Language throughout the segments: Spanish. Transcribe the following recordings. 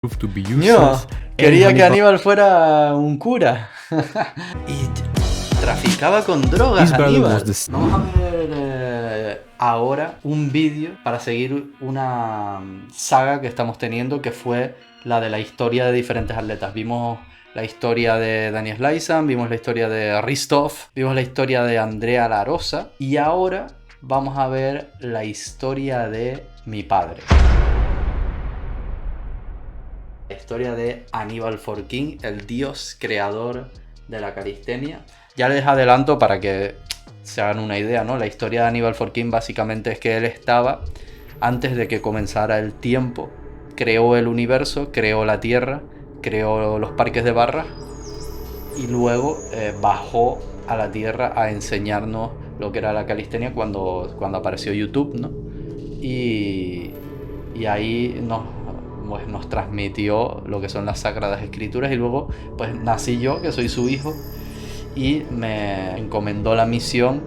to be No, useless. quería que Hannibal fuera un cura. Y traficaba con drogas, His brother Hannibal. was the Vamos a ver ahora un vídeo para seguir una saga que estamos teniendo, que fue la de la historia de diferentes atletas. Vimos la historia de Daniel Slayson, vimos la historia de Ristov, vimos la historia de Andrea Larosa y ahora vamos a ver la historia de mi padre. La historia de Hannibal King, el dios creador de la calistenia. Ya les adelanto para que se hagan una idea, ¿no? La historia de Hannibal King básicamente es que él estaba, antes de que comenzara el tiempo, creó el universo, creó la tierra, creó los parques de barras y luego bajó a la tierra a enseñarnos lo que era la calistenia cuando apareció YouTube, ¿no? Y ahí nos transmitió lo que son las Sagradas Escrituras y luego pues nací yo, que soy su hijo, y me encomendó la misión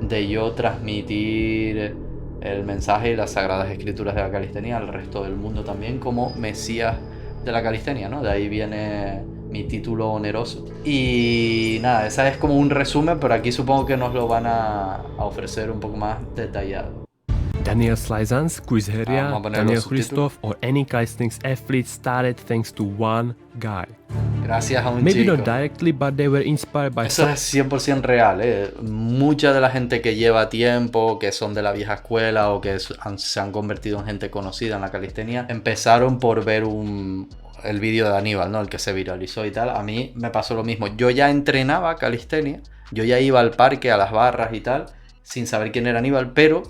de yo transmitir el mensaje y las Sagradas Escrituras de la calistenia al resto del mundo también como Mesías de la calistenia, ¿no? De ahí viene mi título oneroso. Y nada, esa es como un resumen, pero aquí supongo que nos lo van a ofrecer un poco más detallado. Daniel Slayson, Historia, Vamos a poner Daniel los subtítulos. Ristov, or any calisthenics athlete started thanks to one guy. Gracias a un Maybe chico. not directly, but they were inspired by Eso es 100% real, ¿eh? Mucha de la gente que lleva tiempo, que son de la vieja escuela o que se han convertido en gente conocida en la calistenia, empezaron por ver el vídeo de Hannibal, ¿no? El que se viralizó y tal. A mí me pasó lo mismo. Yo ya entrenaba calistenia, yo ya iba al parque, a las barras y tal, sin saber quién era Hannibal, pero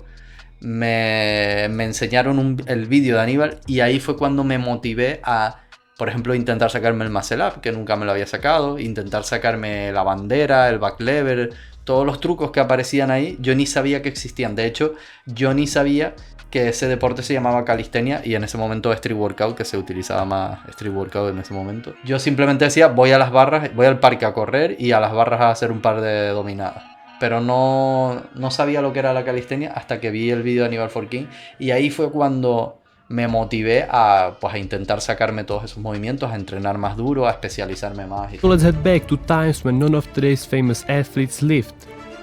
me enseñaron el vídeo de Hannibal y ahí fue cuando me motivé a, por ejemplo, intentar sacarme el muscle up, que nunca me lo había sacado, intentar sacarme la bandera, el back lever, todos los trucos que aparecían ahí, yo ni sabía que existían. De hecho, yo ni sabía que ese deporte se llamaba calistenia y en ese momento street workout, que se utilizaba más street workout en ese momento. Yo simplemente decía, voy a las barras, voy al parque a correr y a las barras a hacer un par de dominadas. Pero no sabía lo que era la calistenia hasta que vi el vídeo de Hannibal King y ahí fue cuando me motivé a intentar sacarme todos esos movimientos, a entrenar más duro, a especializarme más. So let's head back to times when none of today's famous athletes lived.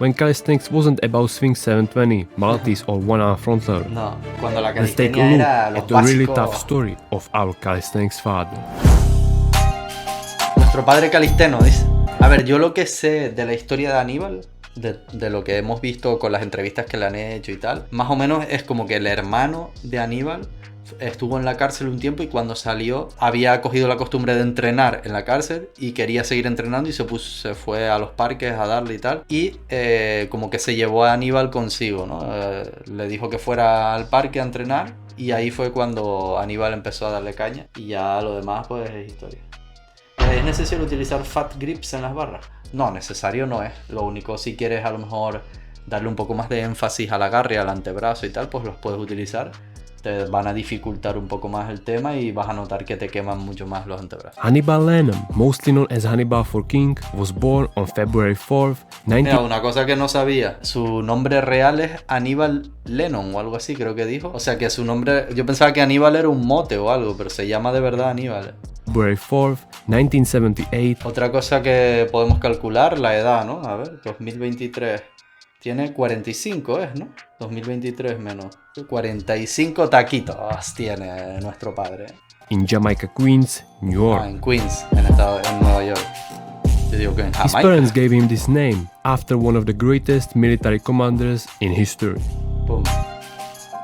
When calisthenics wasn't about swing 720, Maltese or one-arm front loader. No, cuando la Let's take a calistenia look era los at the really básicos. tough story of our calisthenics father. Nuestro padre calisteno, dice. A ver, yo lo que sé de la historia de Hannibal, de lo que hemos visto con las entrevistas que le han hecho y tal, más o menos es como que el hermano de Hannibal estuvo en la cárcel un tiempo y cuando salió había cogido la costumbre de entrenar en la cárcel y quería seguir entrenando y se fue a los parques a darle y tal y como que se llevó a Hannibal consigo, ¿no? Le dijo que fuera al parque a entrenar y ahí fue cuando Hannibal empezó a darle caña y ya lo demás pues es historia. ¿Es necesario utilizar fat grips en las barras? No, necesario no es. Lo único, si quieres a lo mejor darle un poco más de énfasis al agarre, al antebrazo y tal, pues los puedes utilizar. Te van a dificultar un poco más el tema y vas a notar que te queman mucho más los antebrazos. Hannibal Lennon, mostly known as Hannibal King, was born on February 4th, Mira, una cosa que no sabía, su nombre real es Hannibal Lennon o algo así, creo que dijo. O sea que su nombre, yo pensaba que Hannibal era un mote o algo, pero se llama de verdad Hannibal. February 4th, 1978. Otra cosa que podemos calcular, la edad, ¿no? A ver, 2023. Tiene 45, ¿no? 2023 menos 45 taquitos tiene nuestro padre. In Jamaica, Queens, New York. En Queens, en Nueva York. Yo digo que en His Jamaica. parents gave him this name after one of the greatest military commanders in history. Pum.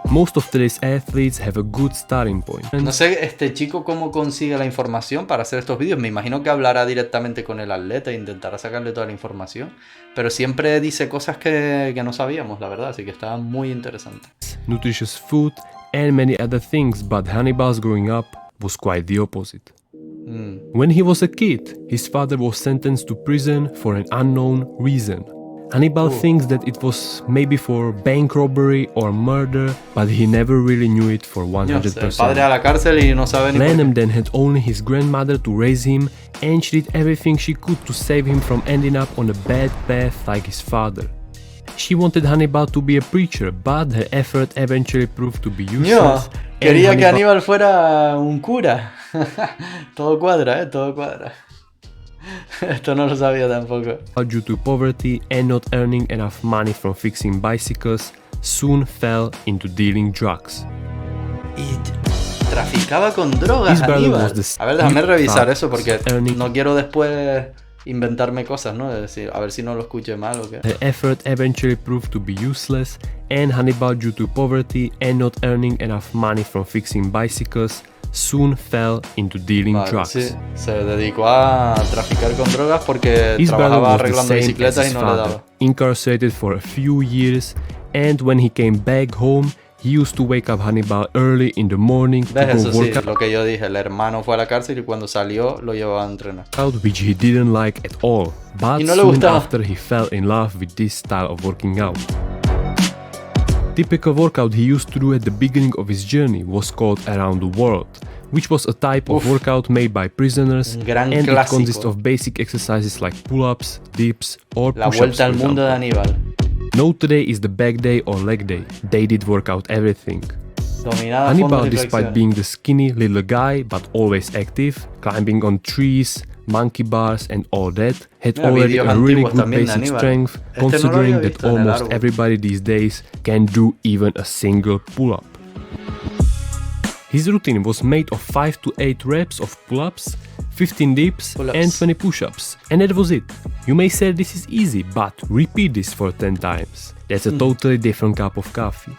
Most of today's athletes have a good starting point. No sé este chico cómo consigue la información para hacer estos vídeos. Me imagino que hablará directamente con el atleta e intentará sacarle toda la información. Pero siempre dice cosas que no sabíamos, la verdad. Así que está muy interesante. Nutritious food and many other things, but Hannibal's growing up was quite the opposite. When he was a kid, his father was sentenced to prison for an unknown reason. Hannibal thinks that it was maybe for bank robbery or murder, but he never really knew it for 100%. El padre a la cárcel y no sabe ni por qué. Lanham then had only his grandmother to raise him, and she did everything she could to save him from ending up on a bad path like his father. She wanted Hannibal to be a preacher, but her effort eventually proved to be No, useless. quería que Hannibal fuera un cura. Todo cuadra, todo cuadra. Esto no lo sabía tampoco. Due to poverty and not earning enough money from fixing bicycles, soon fell into dealing drugs. Y traficaba con drogas, His brother Hannibal. was the A ver, déjame revisar eso porque earning- no quiero después inventarme cosas, ¿no? Es decir, a ver si no lo escuché mal o qué. Her effort eventually proved to be useless, and Hannibal, due to poverty and not earning enough money from fixing bicycles, soon fell into dealing Vale, drugs. sí, se dedicó a traficar con drogas porque His brother trabajaba was the arreglando same as bicicletas his y no le father, daba. incarcerated for a few years, and when he came back home, he used to wake up Hannibal early in the morning to ¿Ves? go Eso sí, work lo que yo dije, el hermano fue a la cárcel y cuando salió lo llevaba a entrenar. out, which he didn't like at all. But Y no le soon gustaba. after he fell in love with this style of working out. Typical workout he used to do at the beginning of his journey was called Around the World, which was a type of workout made by prisoners, Un gran and it clásico. consists of basic exercises like pull-ups, dips, or La push-ups. vuelta al for mundo de example. Aníbal. No, today is the back day or leg day. They did work out everything. Dominada Hannibal, fondos y despite flexiones. being the skinny little guy but always active, climbing on trees, monkey bars and all that, had Mira, already vídeos a really antiguos good también de basic Hannibal. strength, Este no lo considering había that visto en el almost árbol. everybody these days can do even a single pull-up. His routine was made of 5 to 8 reps of pull-ups, 15 dips Pull-ups. and 20 push-ups, and that was it. You may say this is easy, but repeat this for 10 times. That's a totally different cup of coffee.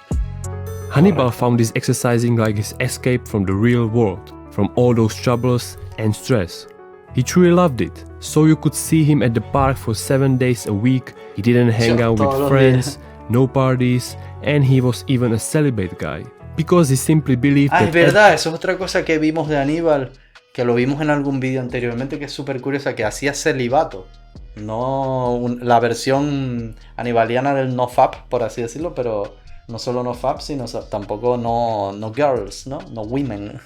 Hannibal found this exercising like his escape from the real world, from all those troubles and stress. He truly loved it, so you could see him at the park for 7 days a week. He didn't hang out todos with los friends, no parties, and he was even a celibate guy. Because he simply believed Ah, that es verdad, eso es otra cosa que vimos de Aníbal, que lo vimos en algún vídeo anteriormente, que es súper curiosa, que hacía celibato. No la versión anibaliana del nofap, por así decirlo, pero no solo nofap, sino tampoco no girls, ¿no? No women.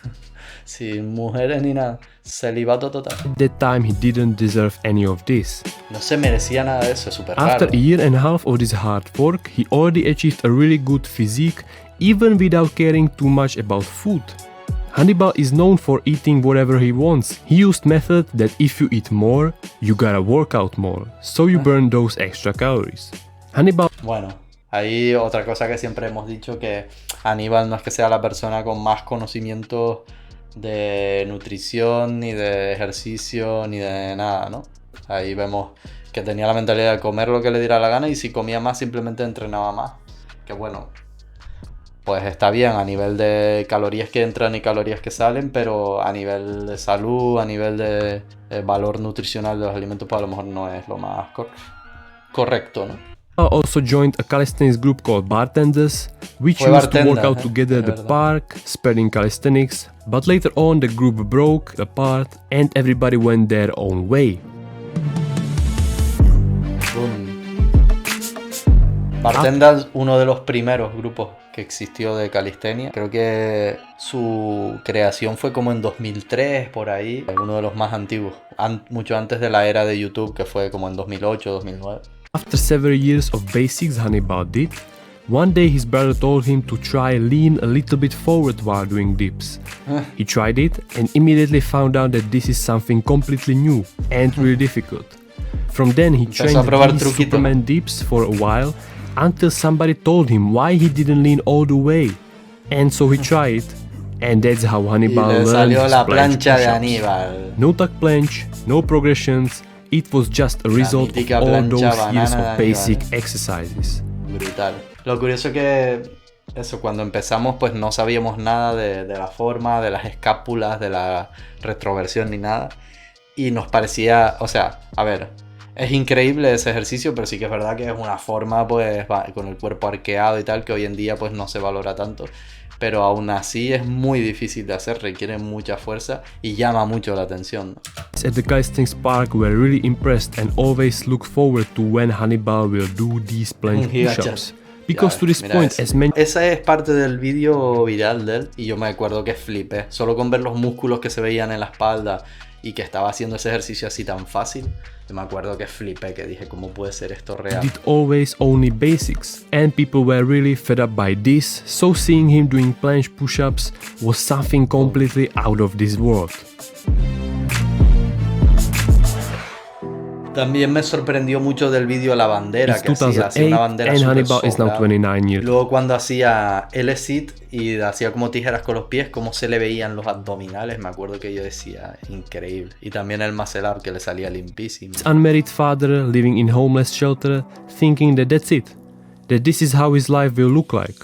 Sin mujeres ni nada. Celibato total. at that time he didn't deserve any of this. No se merecía nada de eso, es súper After raro. a year and a half of this hard work, he already achieved a really good physique, even without caring too much about food. Hannibal is known for eating whatever he wants. He used method that if you eat more, you gotta work out more, so you burn those extra calories. Hannibal Bueno, ahí otra cosa que siempre hemos dicho, que Aníbal no es que sea la persona con más conocimientos de nutrición, ni de ejercicio, ni de nada, ¿no? Ahí vemos que tenía la mentalidad de comer lo que le diera la gana y si comía más simplemente entrenaba más. Que bueno, pues está bien a nivel de calorías que entran y calorías que salen, pero a nivel de salud, a nivel de valor nutricional de los alimentos, pues a lo mejor no es lo más correcto, ¿no? also joined a calisthenics group called Bartenders, which Fue used to bartender, work out together at es the verdad. park, spreading calisthenics, but later on the group broke apart and everybody went their own way. Bartenders, uno de los primeros grupos que existió de calistenia. Creo que su creación fue como en 2003, por ahí. Uno de los más antiguos. Mucho antes de la era de YouTube, que fue como en 2008, 2009. After several years of basics Hannibal did, one day his brother told him to try lean a little bit forward while doing dips. He tried it and immediately found out that this is something completely new and really difficult. From then he Empezó a probar trained these truquitos. Superman dips for a while until somebody told him why he didn't lean all the way. And so he tried it, and that's how Y Hannibal le learned salió his la planche plancha de push-ups. Aníbal. No tuck planche, no progressions, it was just a result of mítica all plancha those years banana of de Aníbal, basic exercises. Brutal. Lo curioso es que eso, cuando empezamos pues no sabíamos nada de la forma, de las escápulas, de la retroversión ni nada. Y nos parecía, o sea, a ver, es increíble ese ejercicio, pero sí que es verdad que es una forma pues con el cuerpo arqueado y tal, que hoy en día pues no se valora tanto. Pero aún así es muy difícil de hacer, requiere mucha fuerza y llama mucho la atención, ¿no? At the calisthenics park were really impressed and always look forward to when Hannibal will do these planche Giga push-ups. Because to this Mira point, ese. as mentioned, Esa es parte del vídeo viral de él y yo me acuerdo que flipé. Solo con ver los músculos que se veían en la espalda y que estaba haciendo ese ejercicio así tan fácil, yo me acuerdo que flipé, que dije, ¿cómo puede ser esto real? did always only basics, and people were really fed up by this, so seeing him doing planche push-ups was something completely out of this world. También me sorprendió mucho del vídeo la bandera It's que hacía una 2008 bandera and súper Hannibal is now sobrada. 29 years. Luego cuando hacía el sit y hacía como tijeras con los pies, cómo se le veían los abdominales, me acuerdo que yo decía, increíble. Y también el muscle up que le salía limpísimo. His unmarried father living in homeless shelter, thinking that that's it, that this is how his life will look like.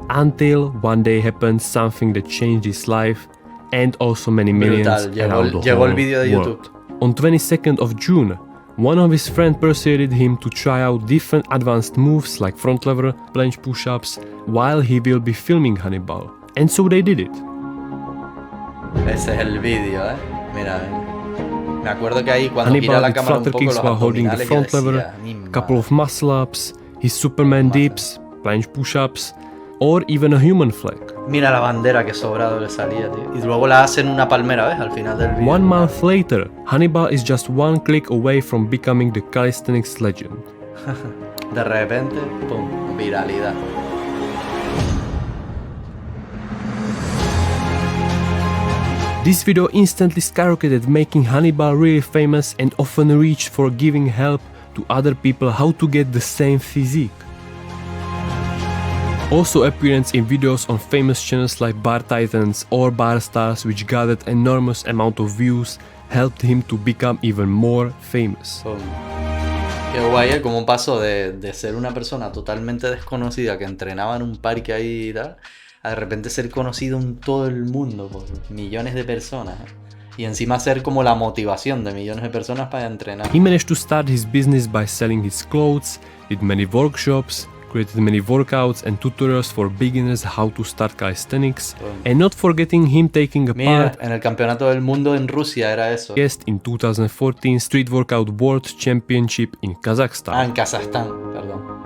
Until one day happened something that changed his life and also many millions around the Llegó el whole vídeo de world. YouTube. On 22nd of June, one of his friends persuaded him to try out different advanced moves like front lever, planche push-ups, while he will be filming Hannibal. And so they did it. Ese es el vídeo, Mira, me acuerdo que ahí cuando gira Hannibal la did cámara un flutter poco kicks los while holding the abdominales, yo front lever, decía, mi couple of madre. muscle-ups, his Superman dips, planche push-ups, or even a human flag. Mira la bandera que sobrado le salía, tío. Y luego la hacen una palmera, ¿ves? Al final del vídeo. 1 month later, Hannibal is just one click away from becoming the calisthenics legend. De repente, pum, viralidad. This video instantly skyrocketed, making Hannibal really famous and often reached for giving help to other people how to get the same physique. Also appearance in videos on famous channels like Bar Titans or Bar Stars, which gathered enormous amount of views, helped him to become even more famous. Pum. Qué guay, Como pasó de ser una persona totalmente desconocida que entrenaba en un parque ahí y tal, a de repente ser conocido en todo el mundo por millones de personas. Y encima ser como la motivación de millones de personas para entrenar. He managed to start his business by selling his clothes, did many workshops, created many workouts and tutorials for beginners how to start calisthenics, and not forgetting him taking a Mira, part en el campeonato del mundo en Rusia era eso. guest in 2014 Street Workout World Championship in Kazakhstan. En Kazajstán, perdón.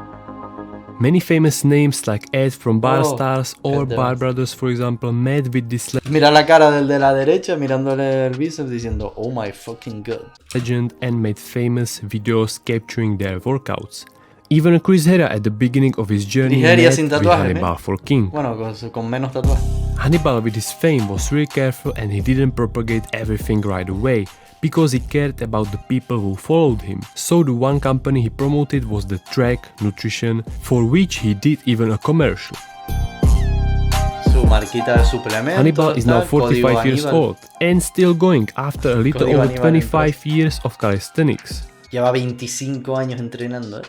Many famous names like Ed from Bar Oh, Stars or Ed Bar Evans. Brothers, for example, met with this Mira la cara del de la derecha mirándole el bíceps diciendo, oh my fucking god. legend and made famous videos capturing their workouts. Even Chris Hera at the beginning of his journey Nigeria met sin with tatuaje, Hannibal for King. Bueno, con menos tatuajes. Hannibal with his fame was really careful and he didn't propagate everything right away because he cared about the people who followed him. So the one company he promoted was the Track Nutrition, for which he did even a commercial. Su marquita de suplemento. Hannibal is now tal, código 45 years Hannibal. old and still going after a little Código over Hannibal 25 years of calisthenics. Lleva 25 años entrenando,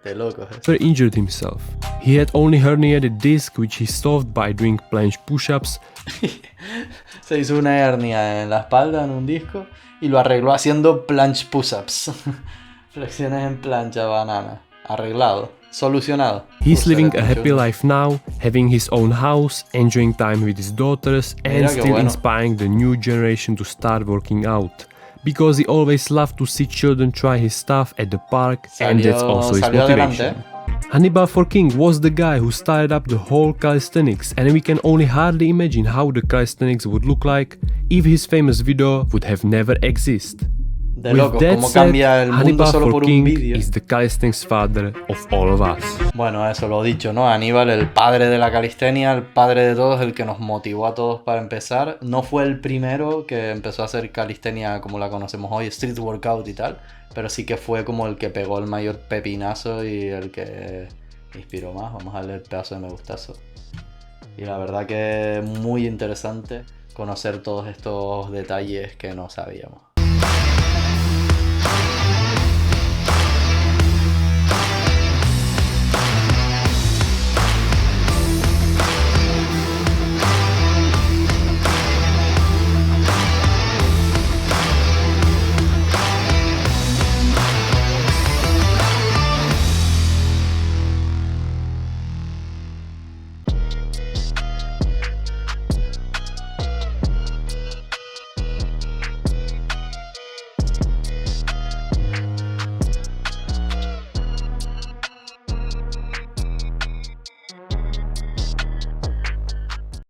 De locos, Never injured himself. He had only herniated disc which he solved by doing planche push-ups Se hizo una hernia en la espalda en un disco y lo arregló haciendo planche push-ups. Flexiones en plancha, banana. Arreglado. Solucionado. He's Usa living de a happy función. life now, having his own house, enjoying time with his daughters, and Mira qué still bueno. inspiring the new generation to start working out. Because he always loved to see children try his stuff at the park, and that's also his Salió motivation. adelante, Hannibal for King was the guy who started up the whole calisthenics, and we can only hardly imagine how the calisthenics would look like if his famous video would have never existed. De With locos, that cómo said, cambia el mundo Hannibal solo for por un King vídeo. is the calisthenics father of all of us. Bueno, eso lo dicho, ¿no? Aníbal, el padre de la calistenia, el padre de todos, el que nos motivó a todos para empezar. No fue el primero que empezó a hacer calistenia como la conocemos hoy, street workout y tal, pero sí que fue como el que pegó el mayor pepinazo y el que inspiró más. Vamos a darle el pedazo de me gustazo. Y la verdad que muy interesante conocer todos estos detalles que no sabíamos.